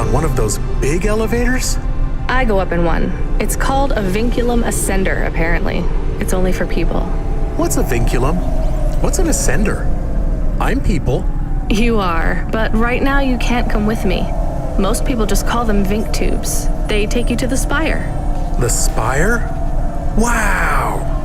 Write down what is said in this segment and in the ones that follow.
on one of those big elevators? I go up in one. It's called a vinculum ascender, apparently. It's only for people. What's a vinculum? What's an ascender? I'm people. You are, but right now you can't come with me. Most people just call them Vink tubes. They take you to the spire. The spire? Wow!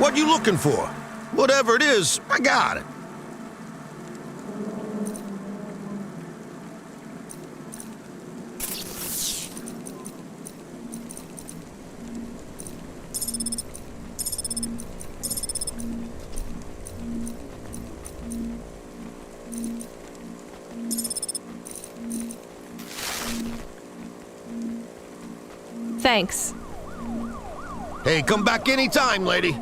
What you looking for? Whatever it is, I got it. Thanks. Hey, come back anytime, lady.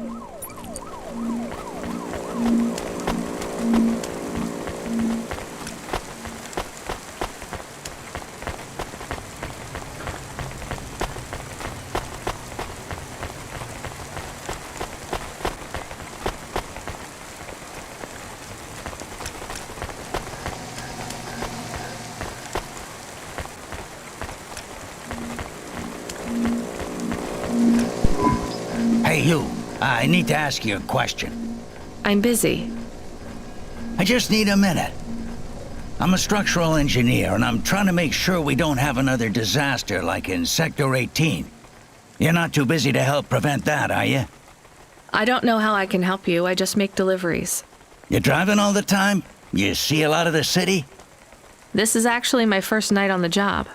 Hey, you. I need to ask you a question. I'm busy. I just need a minute. I'm a structural engineer, and I'm trying to make sure we don't have another disaster like in Sector 18. You're not too busy to help prevent that, are you? I don't know how I can help you. I just make deliveries. You driving all the time? You see a lot of the city? This is actually my first night on the job.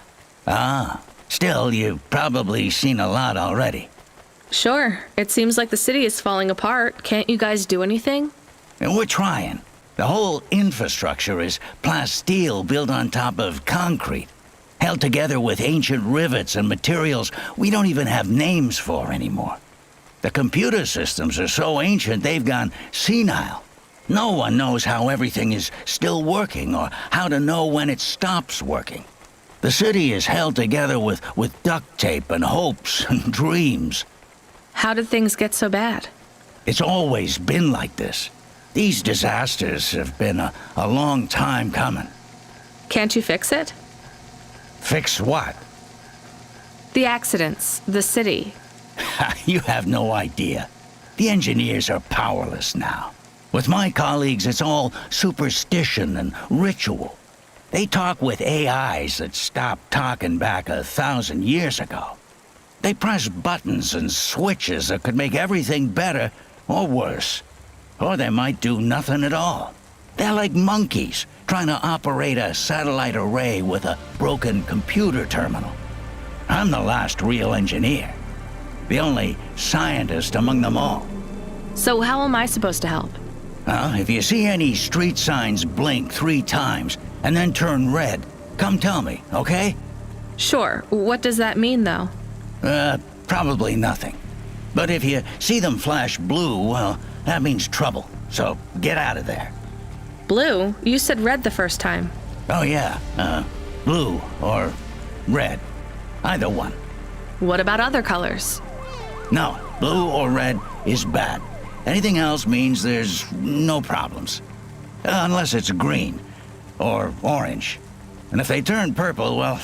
Ah, still, you've probably seen a lot already. Sure. It seems like the city is falling apart. Can't you guys do anything? And we're trying. The whole infrastructure is plasteel built on top of concrete, held together with ancient rivets and materials we don't even have names for anymore. The computer systems are so ancient they've gone senile. No one knows how everything is still working or how to know when it stops working. The city is held together with duct tape and hopes and dreams. How did things get so bad? It's always been like this. These disasters have been a long time coming. Can't you fix it? Fix what? The accidents, the city. You have no idea. The engineers are powerless now. With my colleagues, it's all superstition and ritual. They talk with AIs that stopped talking back 1,000 years ago. They press buttons and switches that could make everything better or worse. Or they might do nothing at all. They're like monkeys trying to operate a satellite array with a broken computer terminal. I'm the last real engineer. The only scientist among them all. So how am I supposed to help? If you see any street signs blink 3 times and then turn red, come tell me, okay? Sure. What does that mean, though? Probably nothing. But if you see them flash blue, well, that means trouble. So get out of there. Blue? You said red the first time. Oh yeah, blue or red. Either one. What about other colors? No, blue or red is bad. Anything else means there's no problems. Unless it's green or orange. And if they turn purple, well,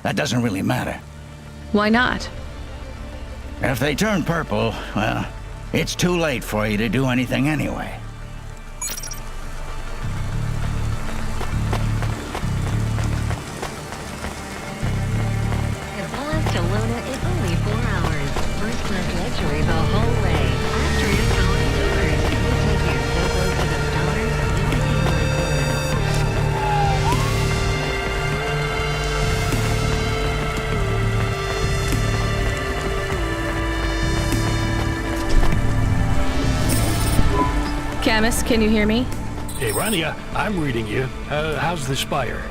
that doesn't really matter. Why not? If they turn purple, well, it's too late for you to do anything anyway. Advance to Luna in only 4 hours. First class luxury the whole way. After it's gone indoors, we'll take you so close to the stars, you'll be tingling for it. Camus, can you hear me? Hey, Rania, I'm reading you. How's the Spire?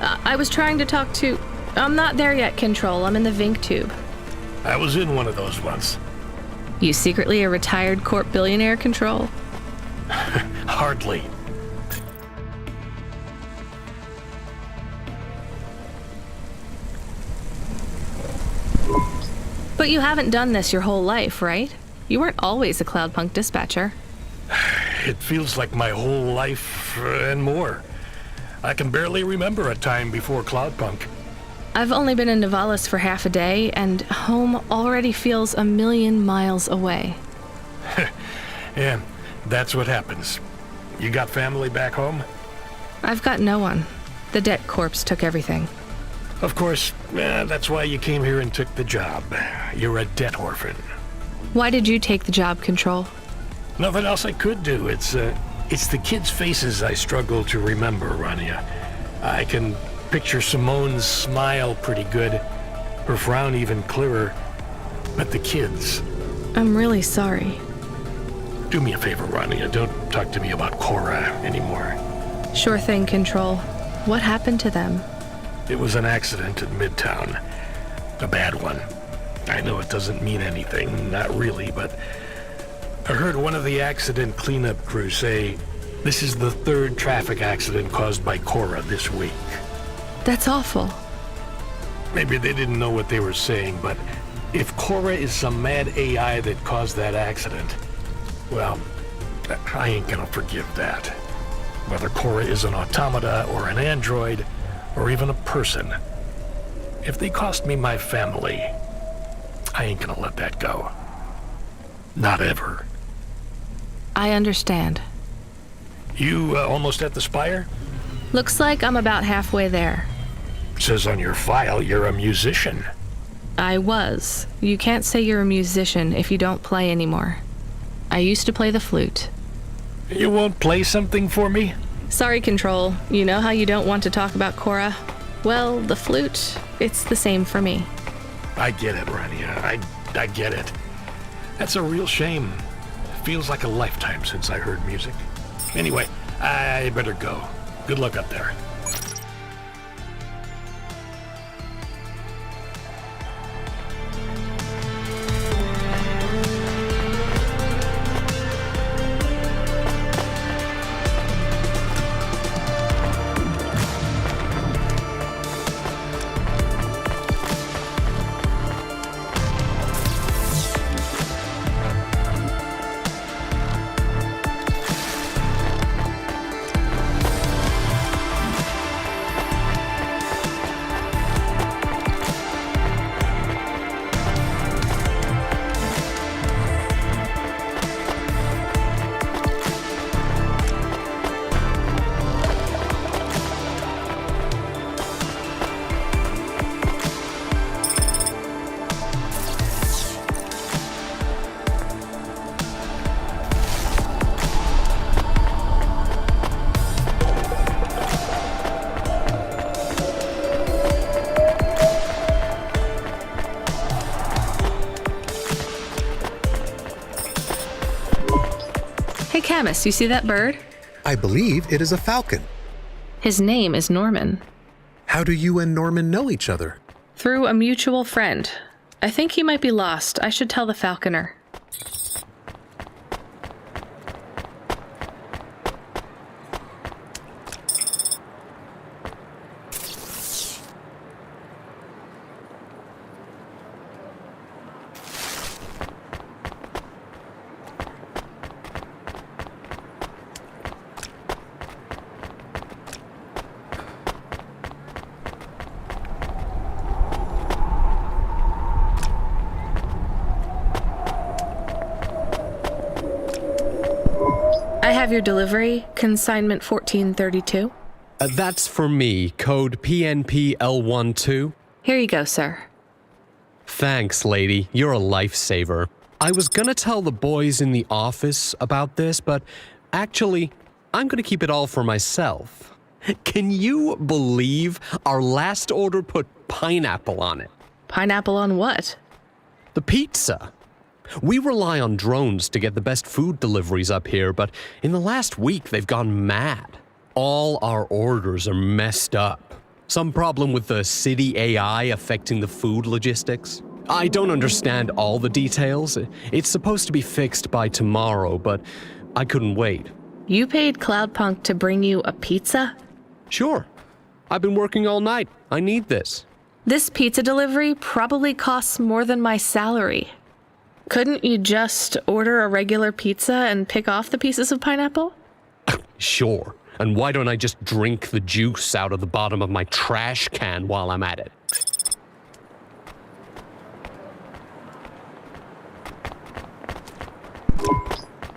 I was trying to talk to... I'm not there yet, Control. I'm in the Vink tube. I was in one of those once. You secretly a retired corp billionaire, Control? Hardly. But you haven't done this your whole life, right? You weren't always a Cloudpunk dispatcher. It feels like my whole life and more. I can barely remember a time before Cloudpunk. I've only been in Nivalis for half a day, and home already feels 1,000,000 miles away. Yeah, that's what happens. You got family back home? I've got no one. The debt corpse took everything. Of course, that's why you came here and took the job. You're a debt orphan. Why did you take the job, Control? Nothing else I could do. It's the kids' faces I struggle to remember, Rania. I can picture Simone's smile pretty good, her frown even clearer. But the kids... I'm really sorry. Do me a favor, Rania. Don't talk to me about Cora anymore. Sure thing, Control. What happened to them? It was an accident in Midtown. A bad one. I know it doesn't mean anything, not really, but... I heard one of the accident cleanup crew say, this is the 3rd traffic accident caused by Cora this week. That's awful. Maybe they didn't know what they were saying, but if Cora is some mad AI that caused that accident, well, I ain't gonna forgive that. Whether Cora is an automata or an android, or even a person. If they cost me my family, I ain't gonna let that go. Not ever. I understand. You almost at the Spire? Looks like I'm about halfway there. Says on your file you're a musician. I was. You can't say you're a musician if you don't play anymore. I used to play the flute. You won't play something for me? Sorry, Control. You know how you don't want to talk about Cora? Well, the flute, it's the same for me. I get it, Rania. I get it. That's a real shame. Feels like a lifetime since I heard music. Anyway, I better go. Good luck up there. Camus, you see that bird? I believe it is a falcon. His name is Norman. How do you and Norman know each other? Through a mutual friend. I think he might be lost. I should tell the falconer. I have your delivery, consignment 1432. That's for me, code PNPL12. Here you go, sir. Thanks, lady. You're a lifesaver. I was gonna tell the boys in the office about this, but actually, I'm gonna keep it all for myself. Can you believe our last order put pineapple on it? Pineapple on what? The pizza. We rely on drones to get the best food deliveries up here, but in the last week they've gone mad. All our orders are messed up. Some problem with the city AI affecting the food logistics. I don't understand all the details. It's supposed to be fixed by tomorrow, but I couldn't wait. You paid Cloudpunk to bring you a pizza? Sure. I've been working all night. I need this. This pizza delivery probably costs more than my salary. Couldn't you just order a regular pizza and pick off the pieces of pineapple? Sure. And why don't I just drink the juice out of the bottom of my trash can while I'm at it?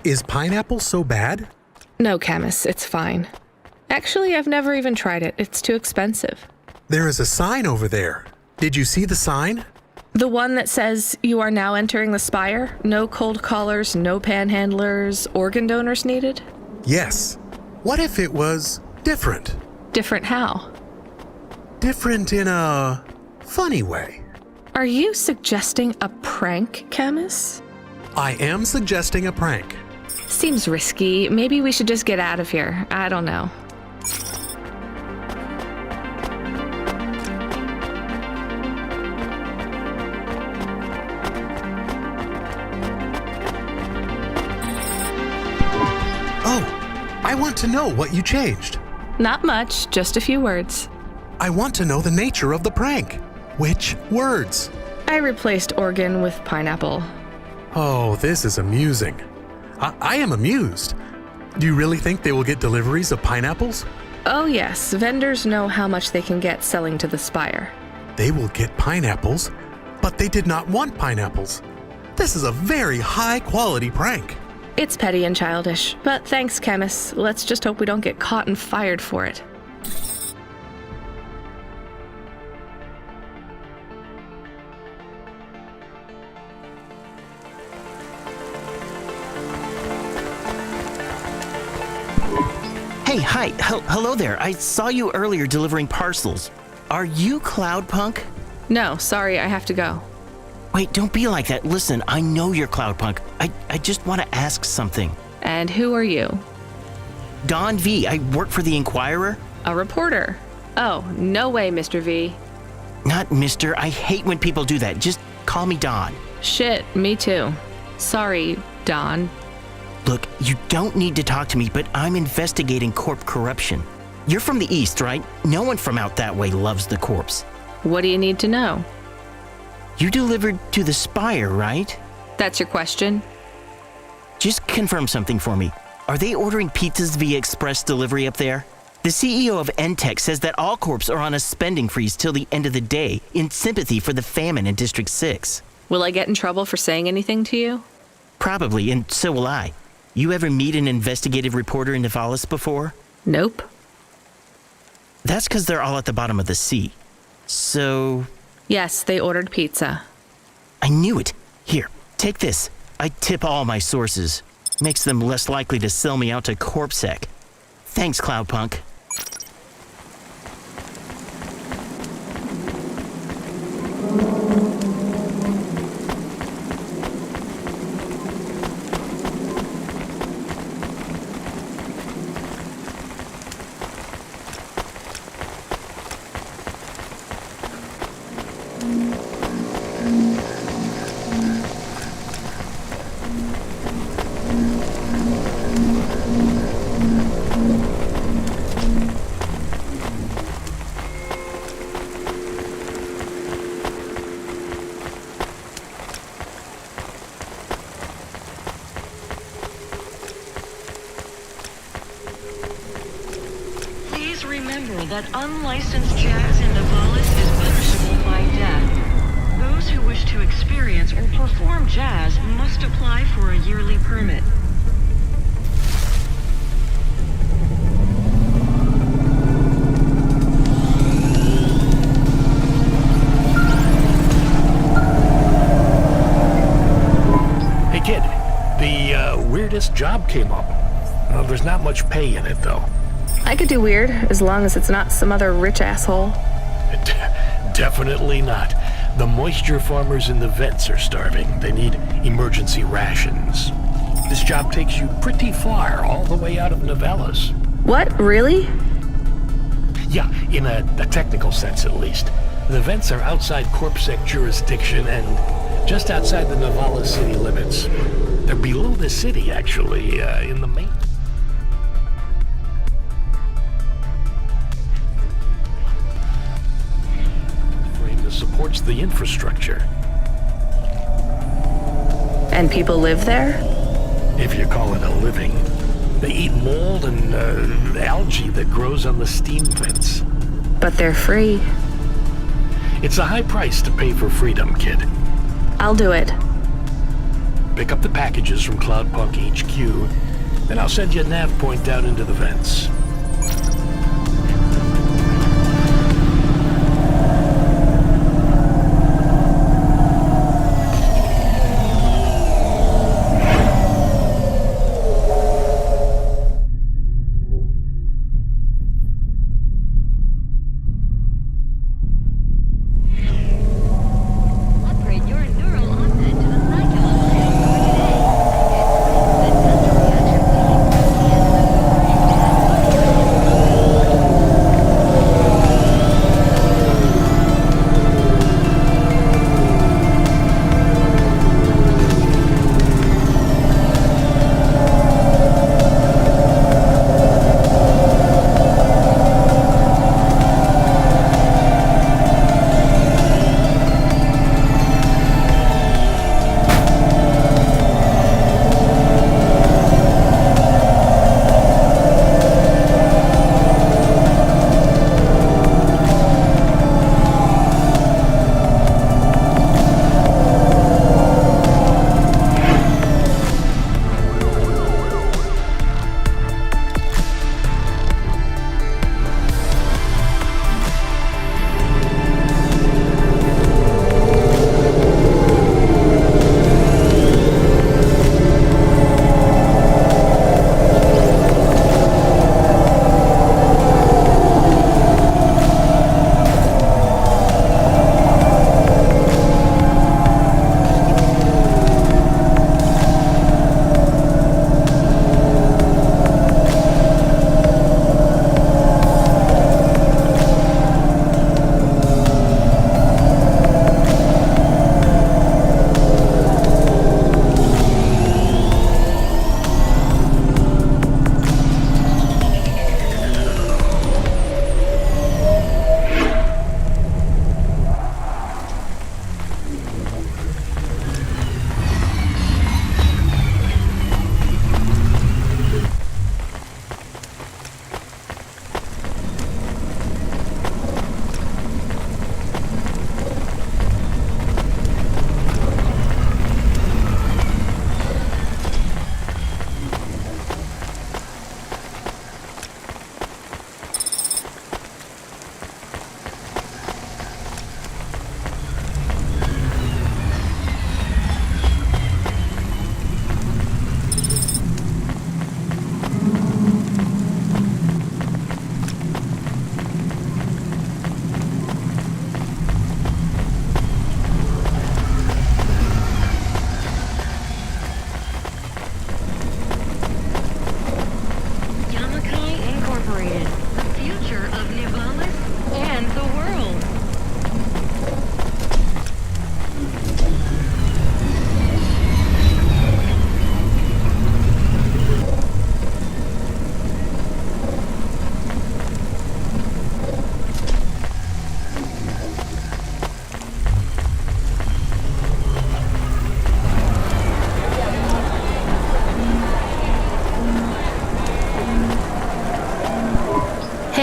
Is pineapple so bad? No, Camus, it's fine. Actually, I've never even tried it. It's too expensive. There is a sign over there. Did you see the sign? The one that says you are now entering the Spire? No cold callers, no panhandlers, organ donors needed? Yes. What if it was different? Different how? Different in a funny way. Are you suggesting a prank, Camus? I am suggesting a prank. Seems risky. Maybe we should just get out of here. I don't know. Oh, I want to know what you changed. Not much, just a few words. I want to know the nature of the prank. Which words? I replaced organ with pineapple. Oh, this is amusing. I am amused. Do you really think they will get deliveries of pineapples? Oh yes, vendors know how much they can get selling to the Spire. They will get pineapples, but they did not want pineapples. This is a very high quality prank. It's petty and childish, but thanks, Camus. Let's just hope we don't get caught and fired for it. Hey, hi, hello there. I saw you earlier delivering parcels. Are you Cloudpunk? No, sorry, I have to go. Wait, don't be like that. Listen, I know you're Cloudpunk. I just want to ask something. And who are you? Don V. I work for the Inquirer. A reporter. Oh, no way, Mr. V. Not Mr. I hate when people do that. Just call me Don. Shit, me too. Sorry, Don. Look, you don't need to talk to me, but I'm investigating corp corruption. You're from the East, right? No one from out that way loves the corpse. What do you need to know? You delivered to the Spire, right? That's your question? Just confirm something for me. Are they ordering pizzas via express delivery up there? The CEO of Entech says that all corps are on a spending freeze till the end of the day in sympathy for the famine in District 6. Will I get in trouble for saying anything to you? Probably, and so will I. You ever meet an investigative reporter in Nivalis before? Nope. That's because they're all at the bottom of the sea. So... Yes, they ordered pizza. I knew it. Here, take this. I tip all my sources. Makes them less likely to sell me out to CorpSec. Thanks, Cloudpunk. remember that unlicensed jazz in Navalis is punishable by death. Those who wish to experience or perform jazz must apply for a yearly permit. Hey kid, the weirdest job came up. There's not much pay in it though. I could do weird, as long as it's not some other rich asshole. Definitely not. The moisture farmers in the vents are starving. They need emergency rations. This job takes you pretty far, all the way out of Novellas. What, really? Yeah, in a technical sense at least. The vents are outside CorpSec jurisdiction and just outside the Novellas city limits. They're below the city, actually, in the main... supports the infrastructure. And people live there? If you call it a living. They eat mold and algae that grows on the steam vents. But they're free. It's a high price to pay for freedom, kid. I'll do it. Pick up the packages from Cloudpunk HQ, then I'll send you a nav point down into the vents. Upgrade your neural offset to the cycle upgrade for today. The touch reaction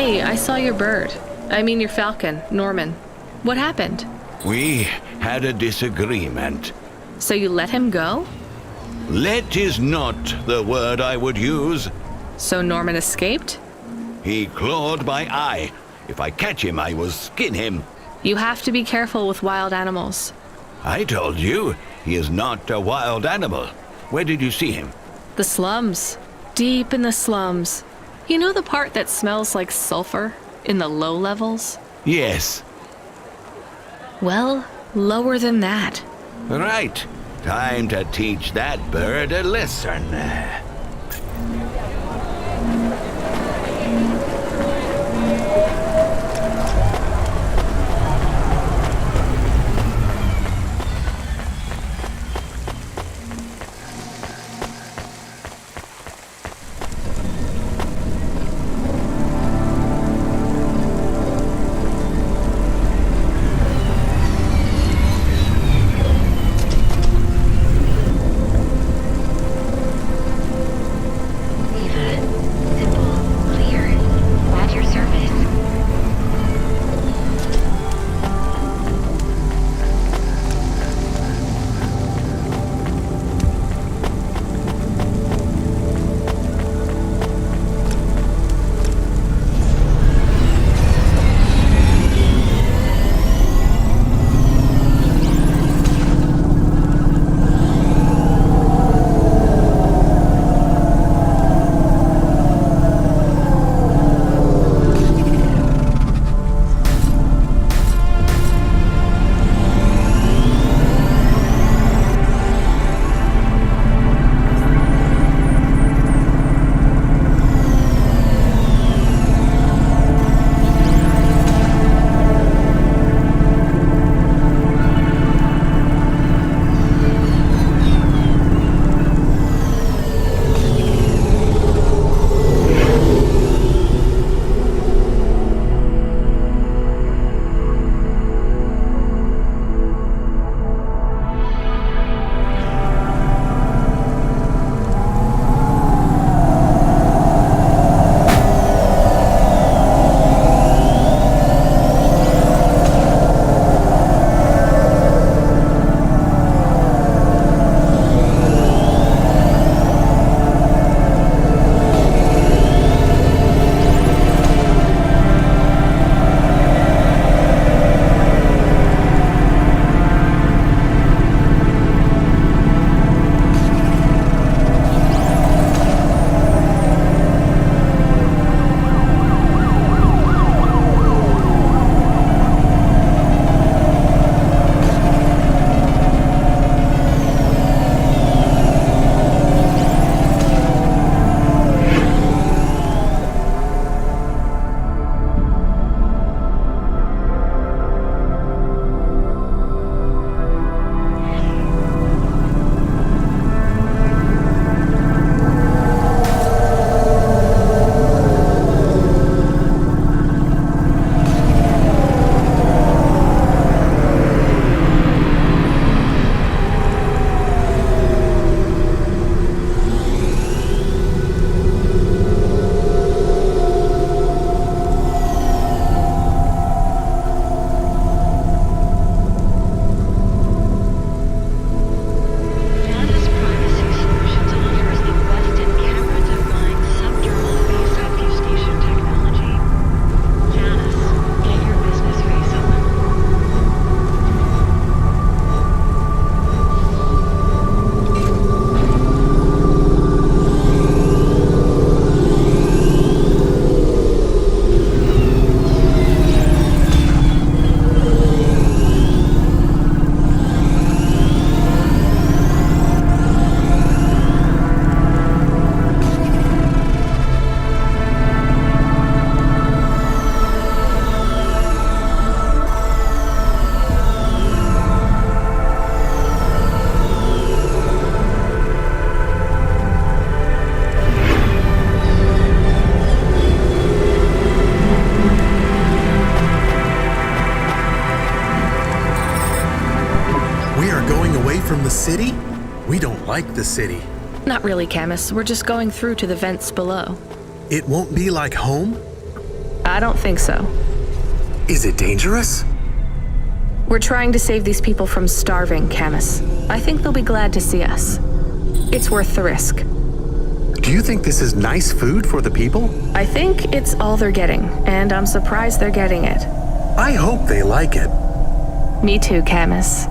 Hey, I saw your bird. I mean your falcon, Norman. What happened? We had a disagreement. So you let him go? Let is not the word I would use. So Norman escaped? He clawed my eye. If I catch him, I will skin him. You have to be careful with wild animals. I told you, he is not a wild animal. Where did you see him? The slums. Deep in the slums. You know the part that smells like sulfur? In the low levels? Yes. Well, lower than that. Right. Time to teach that bird a lesson. Eva, simple, clear, at your service. from the city? We don't like the city. Not really, Camus. We're just going through to the vents below. It won't be like home? I don't think so. Is it dangerous? We're trying to save these people from starving, Camus. I think they'll be glad to see us. It's worth the risk. Do you think this is nice food for the people? I think it's all they're getting, and I'm surprised they're getting it. I hope they like it. Me too, Camus.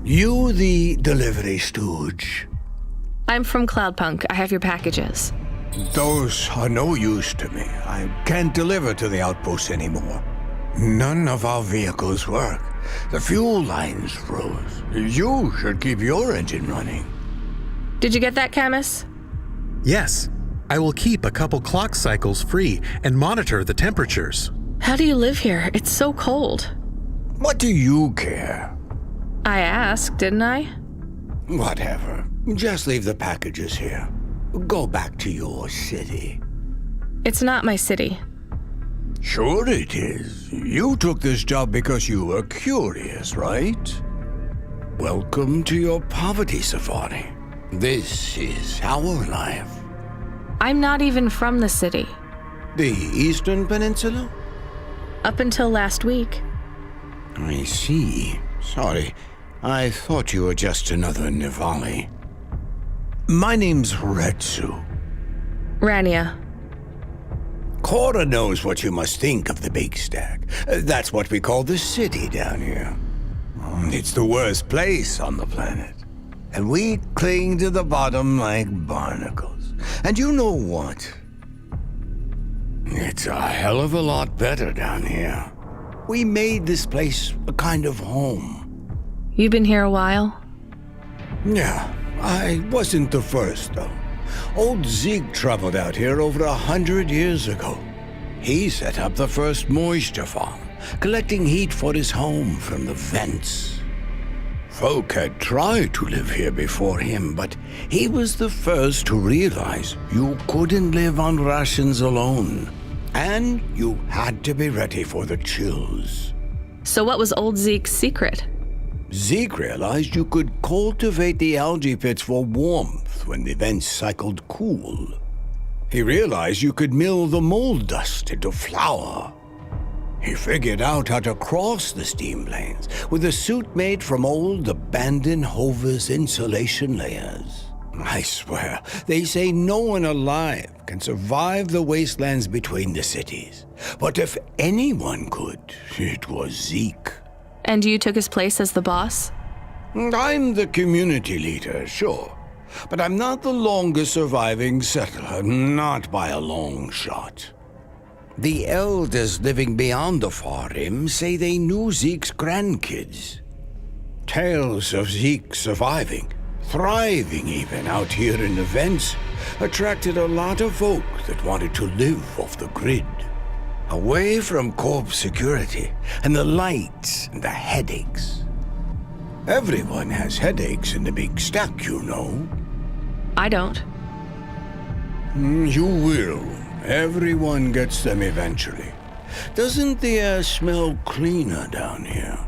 You the delivery stooge? I'm from Cloudpunk. I have your packages. Those are no use to me. I can't deliver to the outpost anymore. None of our vehicles work. The fuel lines froze. You should keep your engine running. Did you get that, Camus? Yes. I will keep a couple clock cycles free and monitor the temperatures. How do you live here? It's so cold. What do you care? I asked, didn't I? Whatever. Just leave the packages here. Go back to your city. It's not my city. Sure it is. You took this job because you were curious, right? Welcome to your poverty safari. This is our life. I'm not even from the city. The Eastern Peninsula? Up until last week. I see. Sorry. I thought you were just another Nivali. My name's Retsu. Rania. Cora knows what you must think of the Big Stack. That's what we call the city down here. It's the worst place on the planet. And we cling to the bottom like barnacles. And you know what? It's a hell of a lot better down here. We made this place a kind of home. You've been here a while? Yeah, I wasn't the first, though. Old Zeke traveled out here over 100 years ago. He set up the first moisture farm, collecting heat for his home from the vents. Folk had tried to live here before him, but he was the first to realize you couldn't live on rations alone. And you had to be ready for the chills. So what was old Zeke's secret? Zeke realized you could cultivate the algae pits for warmth when the vents cycled cool. He realized you could mill the mold dust into flour. He figured out how to cross the steam planes with a suit made from old abandoned Hover's insulation layers. I swear, they say no one alive can survive the wastelands between the cities. But if anyone could, it was Zeke. And you took his place as the boss? I'm the community leader, sure. But I'm not the longest surviving settler, not by a long shot. The elders living beyond the far rim say they knew Zeke's grandkids. Tales of Zeke surviving, thriving even out here in the vents, attracted a lot of folk that wanted to live off the grid. Away from corp security and the lights and the headaches. Everyone has headaches in the big stack, you know. I don't. You will. Everyone gets them eventually. Doesn't the air smell cleaner down here?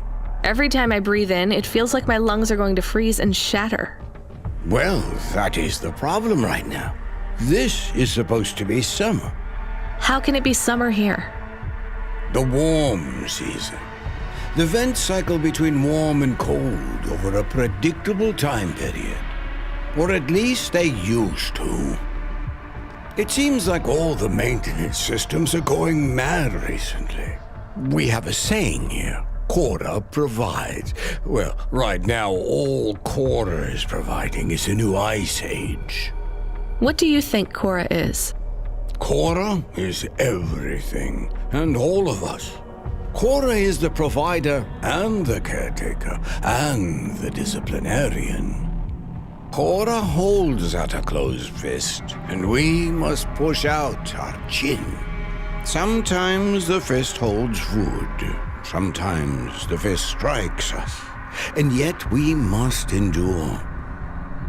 Every time I breathe in, it feels like my lungs are going to freeze and shatter. Well, that is the problem right now. This is supposed to be summer. How can it be summer here? The warm season. The vents cycle between warm and cold over a predictable time period. Or at least they used to. It seems like all the maintenance systems are going mad recently. We have a saying here, Cora provides. Well, right now all Cora is providing is a new ice age. What do you think Cora is? Cora is everything, and all of us. Cora is the provider and the caretaker and the disciplinarian. Cora holds out a closed fist, and we must push out our chin. Sometimes the fist holds food, sometimes the fist strikes us, and yet we must endure.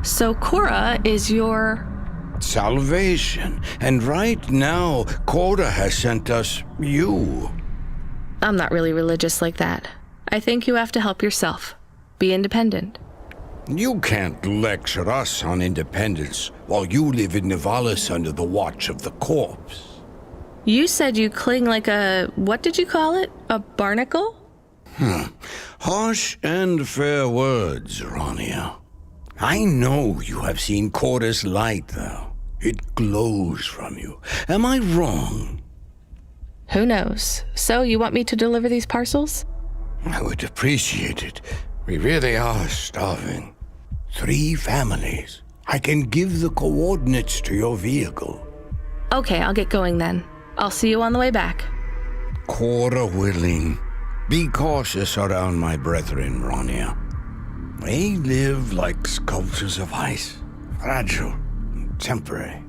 So Cora is your... Salvation, and right now, Cora has sent us you. I'm not really religious like that. I think you have to help yourself. Be independent. You can't lecture us on independence while you live in Nivalis under the watch of the corpse. You said you cling like a... what did you call it? A barnacle? Harsh and fair words, Ronia. I know you have seen Cora's light, though. It glows from you. Am I wrong? Who knows? So you want me to deliver these parcels? I would appreciate it. We really are starving. 3 families. I can give the coordinates to your vehicle. Okay, I'll get going then. I'll see you on the way back. Cora willing. Be cautious around my brethren, Ronia. They live like sculptures of ice, fragile and temporary.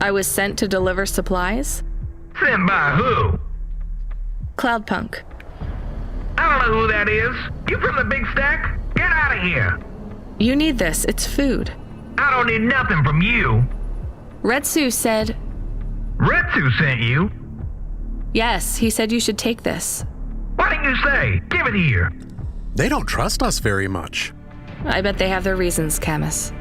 I was sent to deliver supplies? Sent by who? Cloudpunk. I don't know who that is. You from the big stack? Get out of here. You need this. It's food. I don't need nothing from you. Retsu said... Retsu sent you? Yes, he said you should take this. What did you say? Give it here. They don't trust us very much. I bet they have their reasons, Camus.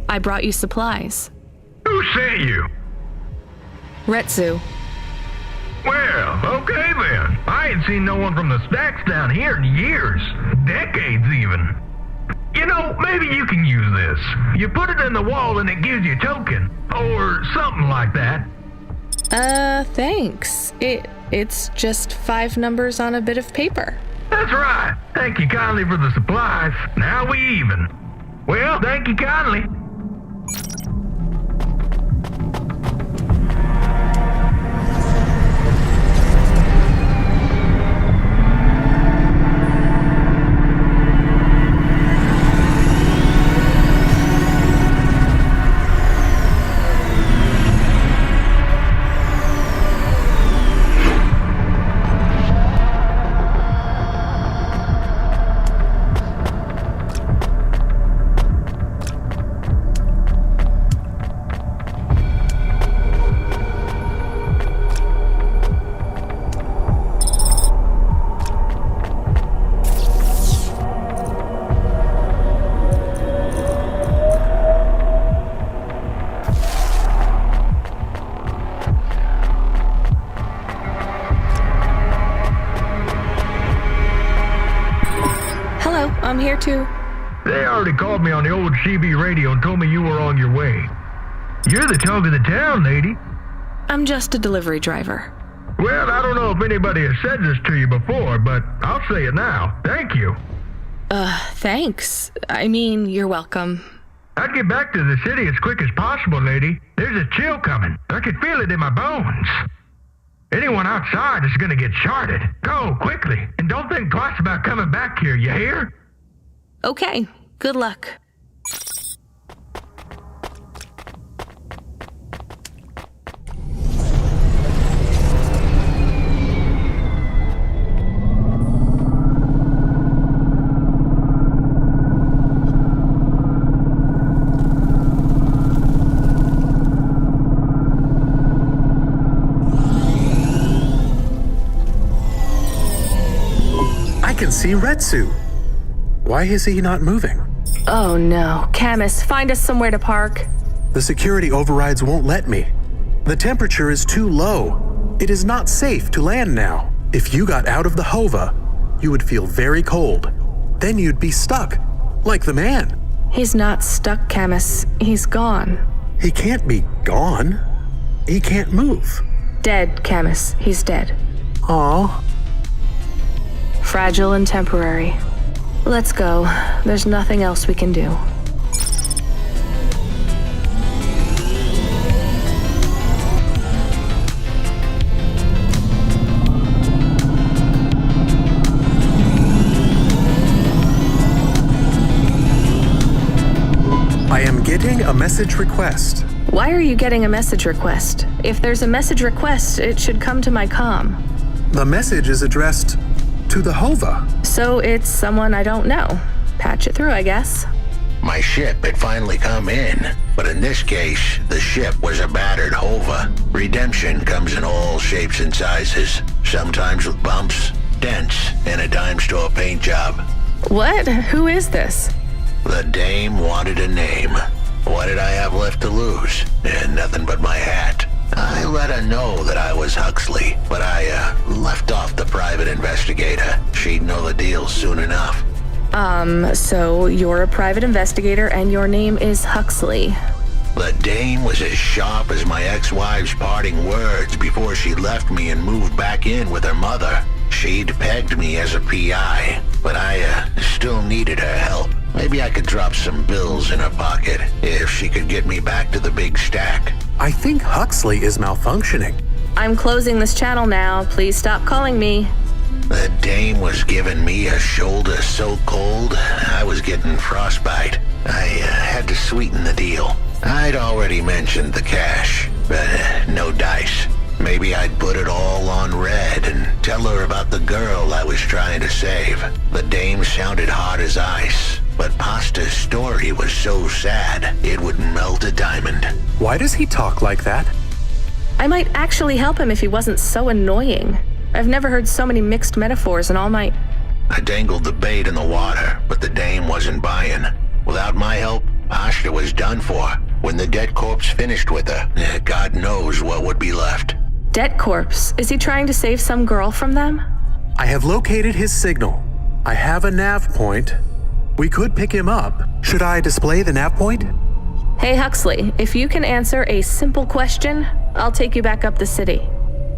I brought you supplies. Who sent you? Retsu. Well, okay then. I ain't seen no one from the stacks down here in years. Decades even. You know, maybe you can use this. You put it in the wall and it gives you a token. Or something like that. Thanks. It's just 5 numbers on a bit of paper. That's right. Thank you kindly for the supplies. Now we even. Well, thank you kindly. I'm here too. They already called me on the old CB radio and told me you were on your way. You're the talk of the town, lady. I'm just a delivery driver. Well, I don't know if anybody has said this to you before, but I'll say it now. Thank you. Thanks. I mean, you're welcome. I'd get back to the city as quick as possible, lady. There's a chill coming. I can feel it in my bones. Anyone outside is gonna get sharded. Go, quickly, and don't think twice about coming back here, you hear? Okay, good luck. I can see Retsu. Why is he not moving? Oh no. Camus, find us somewhere to park. The security overrides won't let me. The temperature is too low. It is not safe to land now. If you got out of the Hova, you would feel very cold. Then you'd be stuck, like the man. He's not stuck, Camus. He's gone. He can't be gone. He can't move. Dead, Camus. He's dead. Aw. Fragile and temporary. Let's go. There's nothing else we can do. I am getting a message request. Why are you getting a message request? If there's a message request, it should come to my comm. The message is addressed to the Hova. So it's someone I don't know. patch it through, I guess. My ship had finally come in, but in this case, the ship was a battered Hova. Redemption comes in all shapes and sizes, sometimes with bumps, dents, and a dime store paint job. What? Who is this? The dame wanted a name. What did I have left to lose? Nothing but my hat. I let her know that I was Huxley, but I left off the private investigator. She'd know the deal soon enough. So you're a private investigator and your name is Huxley. The dame was as sharp as my ex-wife's parting words before she left me and moved back in with her mother. She'd pegged me as a PI, but I still needed her help. Maybe I could drop some bills in her pocket if she could get me back to the big stack. I think Huxley is malfunctioning. I'm closing this channel now. Please stop calling me. The dame was giving me a shoulder so cold, I was getting frostbite. I had to sweeten the deal. I'd already mentioned the cash, but no dice. Maybe I'd put it all on red and tell her about the girl I was trying to save. The dame sounded hard as ice, but Pasta's story was so sad, it would melt a diamond. Why does he talk like that? I might actually help him if he wasn't so annoying. I've never heard so many mixed metaphors in all my... I dangled the bait in the water, but the dame wasn't buying. Without my help, Pasta was done for. When the dead corpse finished with her, God knows what would be left. Debt corpse? Is he trying to save some girl from them? I have located his signal. I have a nav point. We could pick him up. Should I display the nav point? Hey Huxley, if you can answer a simple question, I'll take you back up the city.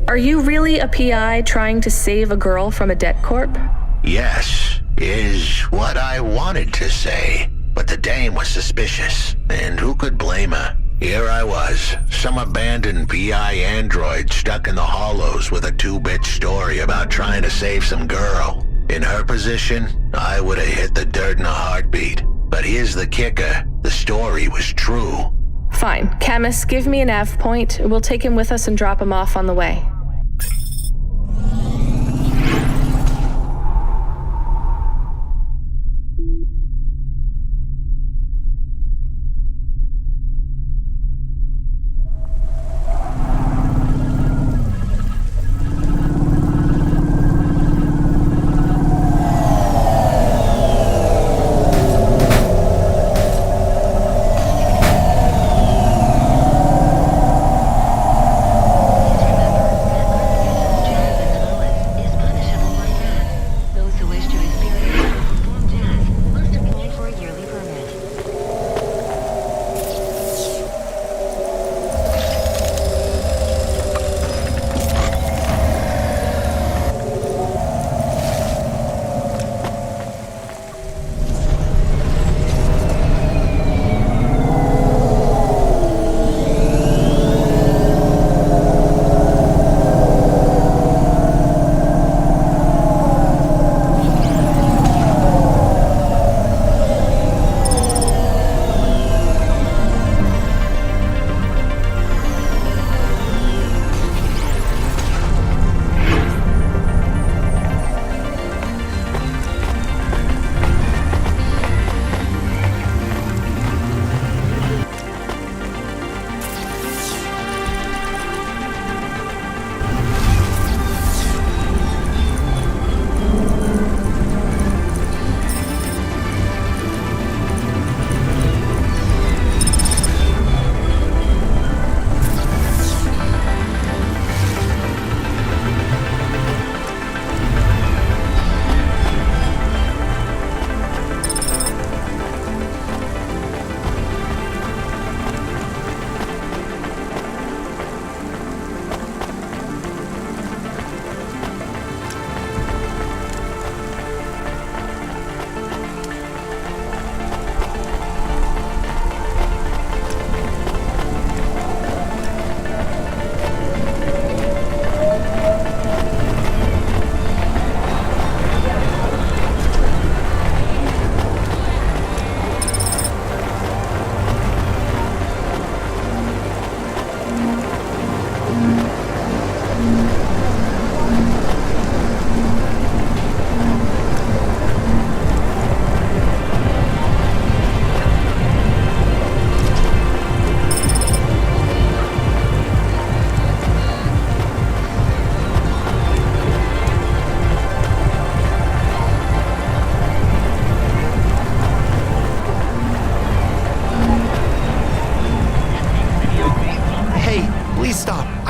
Are you really a PI trying to save a girl from a debt corp? Yes, is what I wanted to say. But the dame was suspicious, and who could blame her? Here I was, some abandoned PI android stuck in the hollows with a 2-bit story about trying to save some girl. In her position, I would have hit the dirt in a heartbeat. But here's the kicker, the story was true. Fine. Camus, give me a nav point. We'll take him with us and drop him off on the way.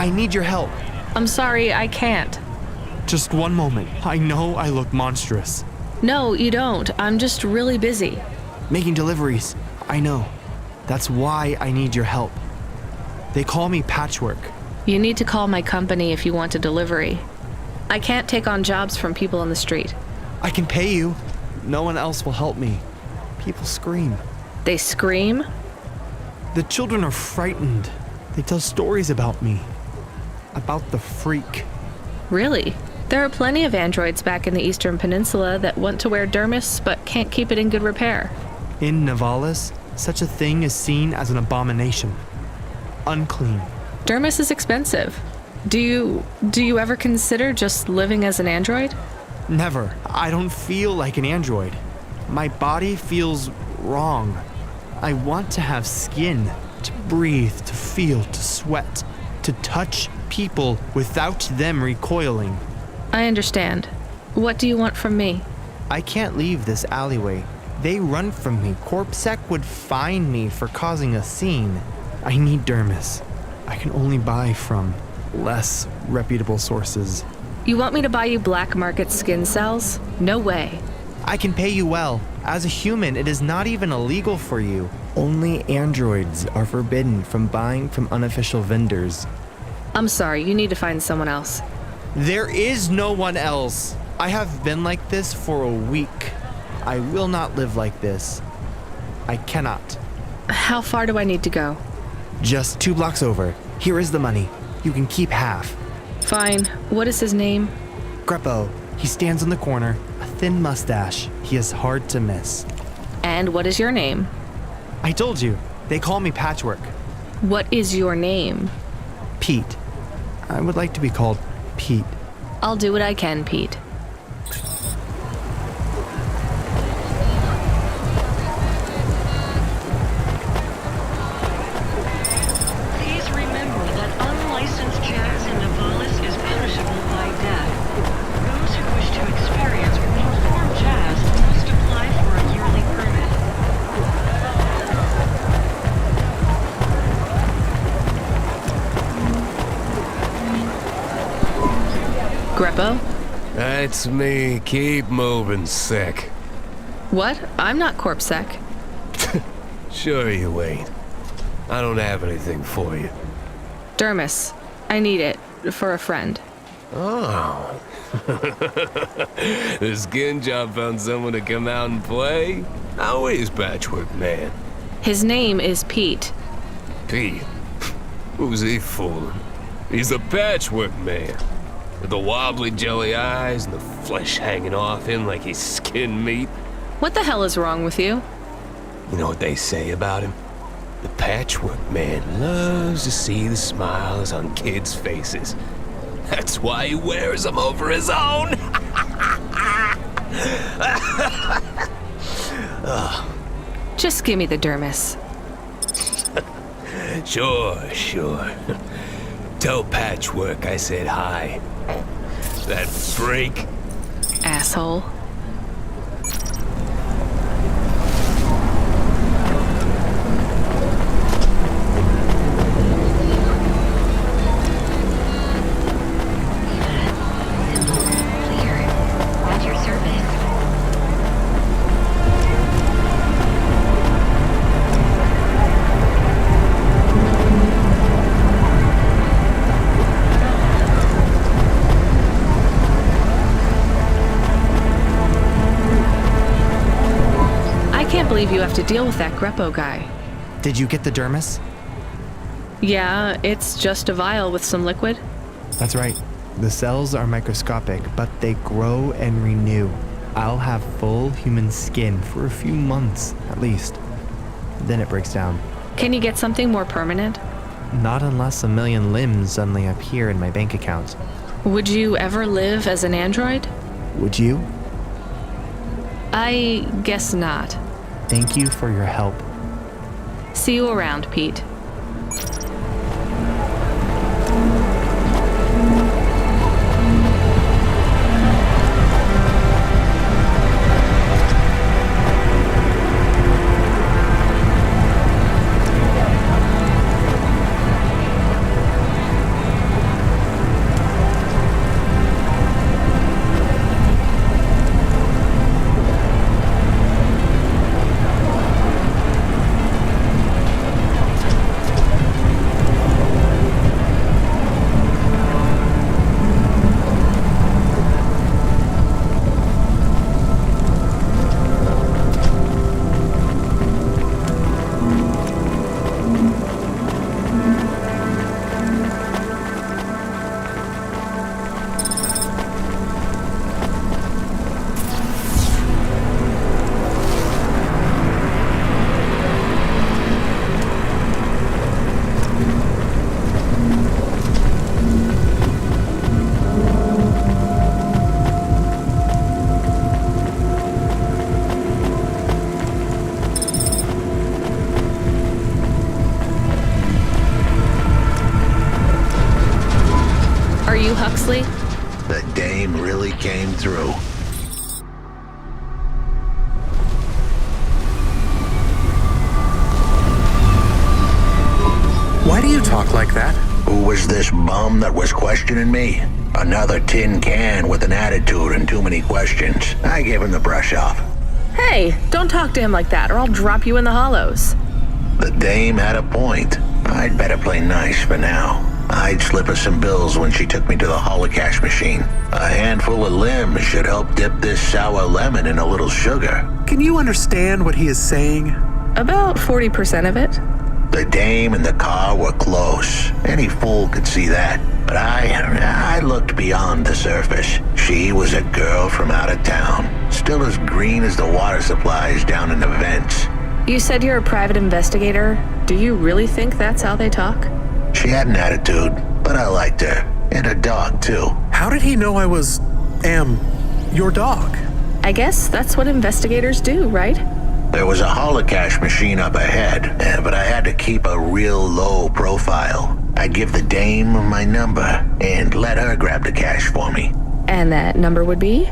I need your help. I'm sorry, I can't. Just one moment. I know I look monstrous. No, you don't. I'm just really busy. Making deliveries. I know. That's why I need your help. They call me Patchwork. You need to call my company if you want a delivery. I can't take on jobs from people on the street. I can pay you. No one else will help me. People scream. They scream? The children are frightened. They tell stories about me. About the freak. Really? There are plenty of androids back in the Eastern Peninsula that want to wear dermis but can't keep it in good repair. In Navalis, such a thing is seen as an abomination. Unclean. Dermis is expensive. Do you ever consider just living as an android? Never. I don't feel like an android. My body feels wrong. I want to have skin, to breathe, to feel, to sweat, to touch people without them recoiling. I understand. What do you want from me? I can't leave this alleyway. They run from me. CorpSec would fine me for causing a scene. I need dermis. I can only buy from less reputable sources. You want me to buy you black market skin cells? No way. I can pay you well. As a human, it is not even illegal for you. Only androids are forbidden from buying from unofficial vendors. I'm sorry, you need to find someone else. There is no one else. I have been like this for a week. I will not live like this. I cannot. How far do I need to go? Just 2 blocks over. Here is the money. You can keep half. Fine. What is his name? Greppo. He stands on the corner. A thin mustache. He is hard to miss. And what is your name? I told you. They call me Patchwork. What is your name? Pete. I would like to be called Pete. I'll do what I can, Pete. Please remember that unlicensed jazz in Navalis is punishable by death. Those who wish to experience or perform jazz must apply for a yearly permit. Greppo? That's me. Keep moving, Sec. What? I'm not CorpSec. Sure you ain't. I don't have anything for you. Dermis. I need it. For a friend. Oh. The skin job found someone to come out and play? How is Patchwork Man? His name is Pete. Pete? Who's he fooling? He's the Patchwork Man. With the wobbly jelly eyes and the flesh hanging off him like he's skin meat. What the hell is wrong with you? You know what they say about him? The Patchwork Man loves to see the smiles on kids' faces. That's why he wears them over his own. Just give me the dermis. Sure. Tell Patchwork I said hi. That freak. Asshole. You have to deal with that Greppo guy. Did you get the dermis? Yeah, it's just a vial with some liquid. That's right. The cells are microscopic, but they grow and renew. I'll have full human skin for a few months, at least. Then it breaks down. Can you get something more permanent? Not unless a million limbs suddenly appear in my bank account. Would you ever live as an android? Would you? I guess not. Thank you for your help. See you around, Pete. Seriously? The dame really came through. Why do you talk like that? Who was this bum that was questioning me? Another tin can with an attitude and too many questions. I gave him the brush off. Hey, don't talk to him like that or I'll drop you in the hollows. The dame had a point. I'd better play nice for now. I'd slip her some bills when she took me to the holocaust machine. A handful of limbs should help dip this sour lemon in a little sugar. Can you understand what he is saying? About 40% of it. The dame and the car were close. Any fool could see that. But I looked beyond the surface. She was a girl from out of town, still as green as the water supplies down in the vents. You said you're a private investigator. Do you really think that's how they talk? She had an attitude, but I liked her. And a dog, too. How did he know I was, your dog? I guess that's what investigators do, right? There was a holocaust machine up ahead, but I had to keep a real low profile. I'd give the dame my number and let her grab the cash for me. And that number would be?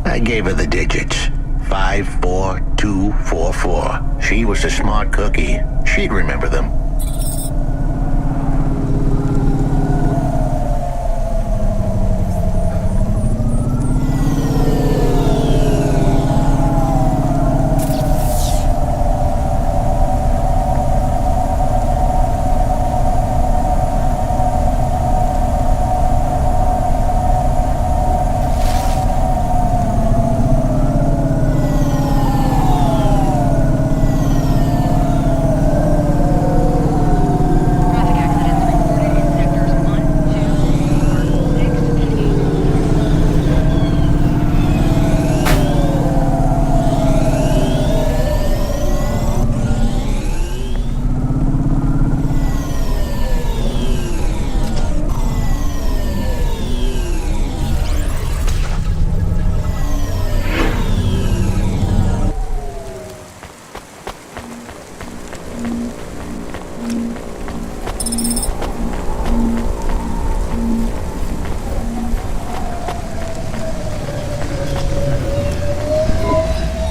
I gave her the digits. 54244. She was a smart cookie. She'd remember them.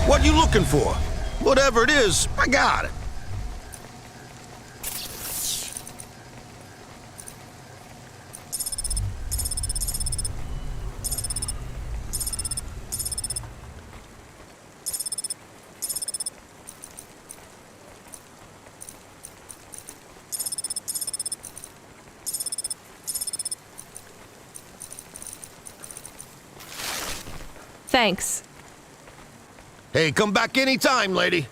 What you looking for? Whatever it is, I got it. Thanks. Hey, come back anytime, lady.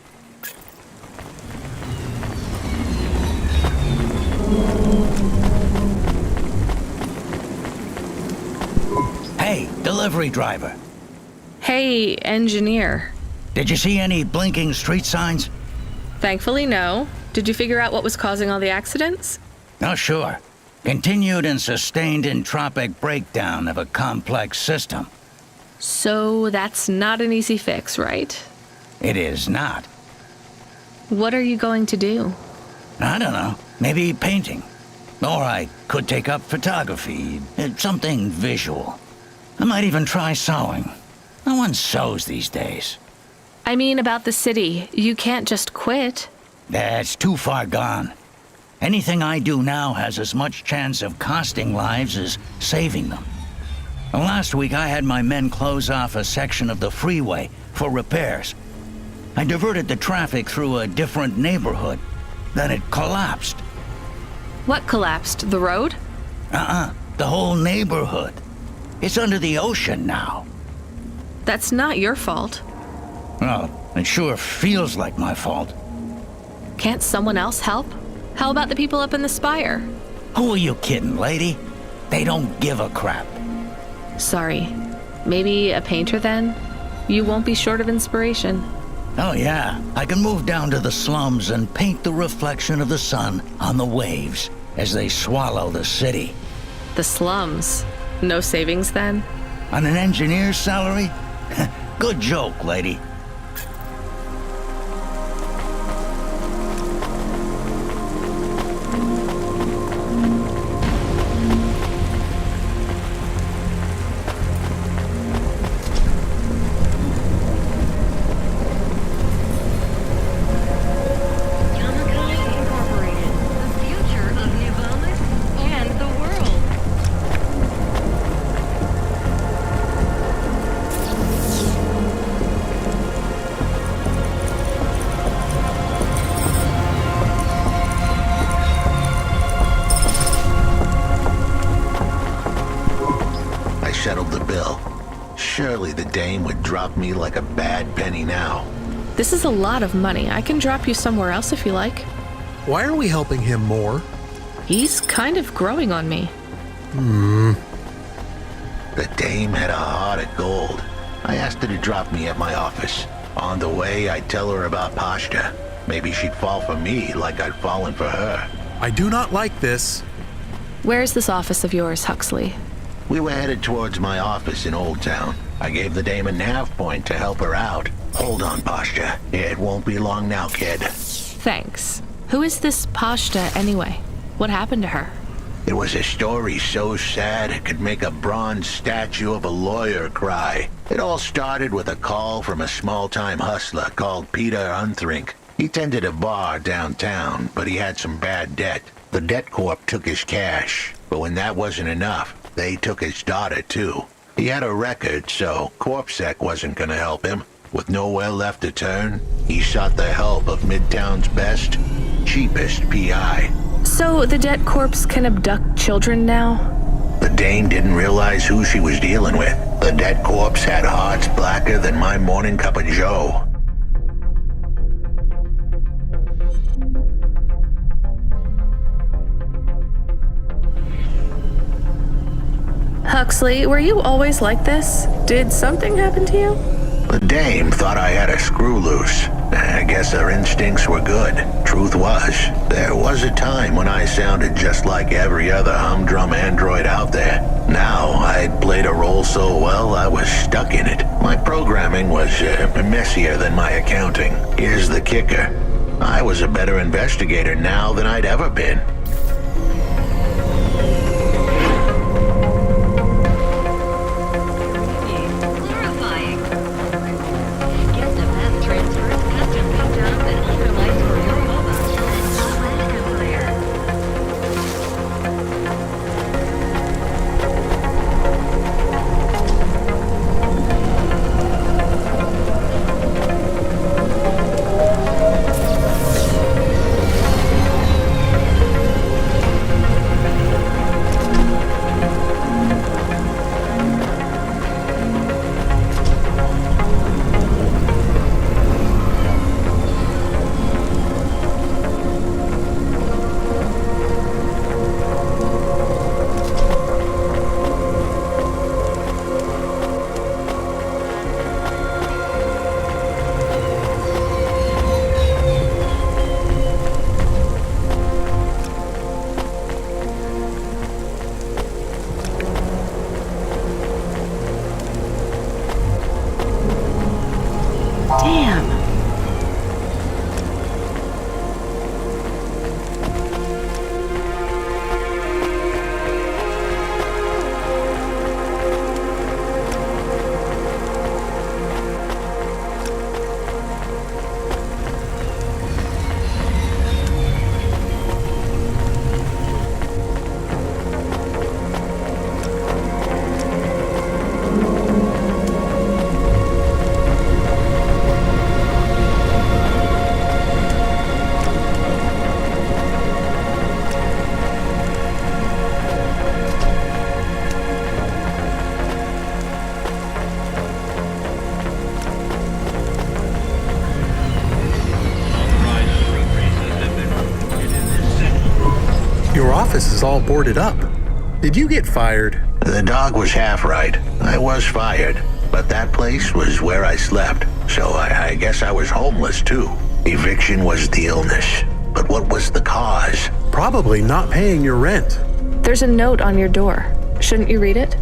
Hey, delivery driver. Hey, engineer. Did you see any blinking street signs? Thankfully, no. Did you figure out what was causing all the accidents? Oh, sure. Continued and sustained entropic breakdown of a complex system. So that's not an easy fix, right? It is not. What are you going to do? I don't know. Maybe painting. Or I could take up photography. Something visual. I might even try sewing. No one sews these days. I mean about the city. You can't just quit. That's too far gone. Anything I do now has as much chance of costing lives as saving them. Last week I had my men close off a section of the freeway for repairs. I diverted the traffic through a different neighborhood. Then it collapsed. What collapsed? The road? The whole neighborhood. It's under the ocean now. That's not your fault. Well, it sure feels like my fault. Can't someone else help? How about the people up in the spire? Who are you kidding, lady? They don't give a crap. Sorry. Maybe a painter then? You won't be short of inspiration. Oh yeah, I can move down to the slums and paint the reflection of the sun on the waves as they swallow the city. The slums? No savings then? On an engineer's salary? Good joke, lady. Surely the dame would drop me like a bad penny now. This is a lot of money. I can drop you somewhere else if you like. Why are we helping him more? He's kind of growing on me. The dame had a heart of gold. I asked her to drop me at my office. On the way, I'd tell her about Pashta. Maybe she'd fall for me like I'd fallen for her. I do not like this. Where's this office of yours, Huxley? We were headed towards my office in Old Town. I gave the dame a nav point to help her out. Hold on, Pashta. It won't be long now, kid. Thanks. Who is this Pashta anyway? What happened to her? It was a story so sad it could make a bronze statue of a lawyer cry. It all started with a call from a small-time hustler called Peter Unthrink. He tended a bar downtown, but he had some bad debt. The debt corp took his cash, but when that wasn't enough, they took his daughter too. He had a record, so CorpSec wasn't gonna help him. With nowhere left to turn, he sought the help of Midtown's best, cheapest PI. So the debt corpse can abduct children now? The dame didn't realize who she was dealing with. The dead corpse had hearts blacker than my morning cup of joe. Huxley, were you always like this? Did something happen to you? The dame thought I had a screw loose. I guess her instincts were good. Truth was, there was a time when I sounded just like every other humdrum android out there. Now, I'd played a role so well I was stuck in it. My programming was messier than my accounting. Here's the kicker. I was a better investigator now than I'd ever been. Horrifying. Get the best transfers, custom paint jobs, and other lights for your mobile at Outlet Empire. Damn. Your office is all boarded up. Did you get fired? The dog was half right. I was fired, but that place was where I slept, so I guess I was homeless too. Eviction was the illness, but what was the cause? Probably not paying your rent. There's a note on your door. Shouldn't you read it?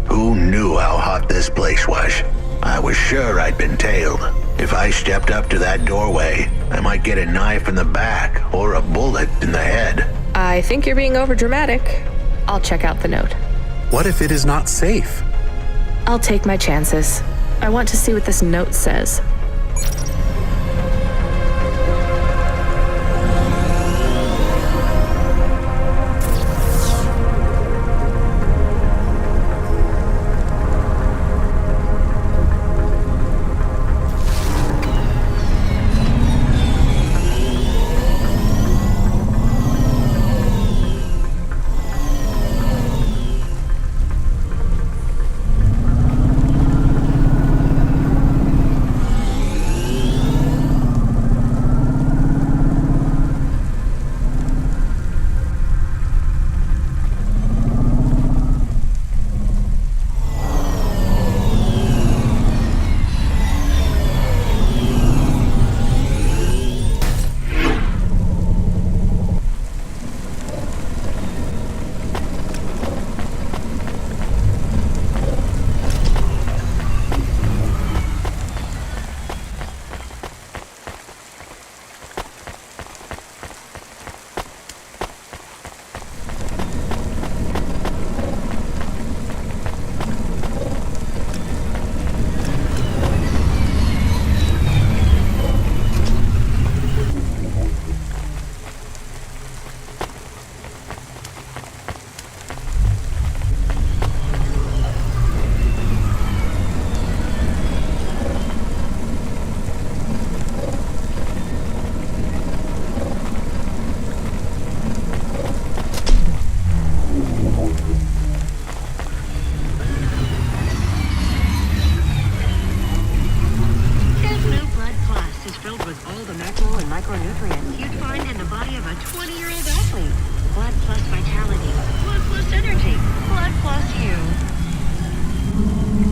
Who knew how hot this place was? I was sure I'd been tailed. If I stepped up to that doorway, I might get a knife in the back or a bullet in the head. I think you're being overdramatic. I'll check out the note. What if it is not safe? I'll take my chances. I want to see what this note says. macro and micronutrients you'd find in the body of a 20-year-old athlete. Blood plus vitality, blood plus energy, blood plus you.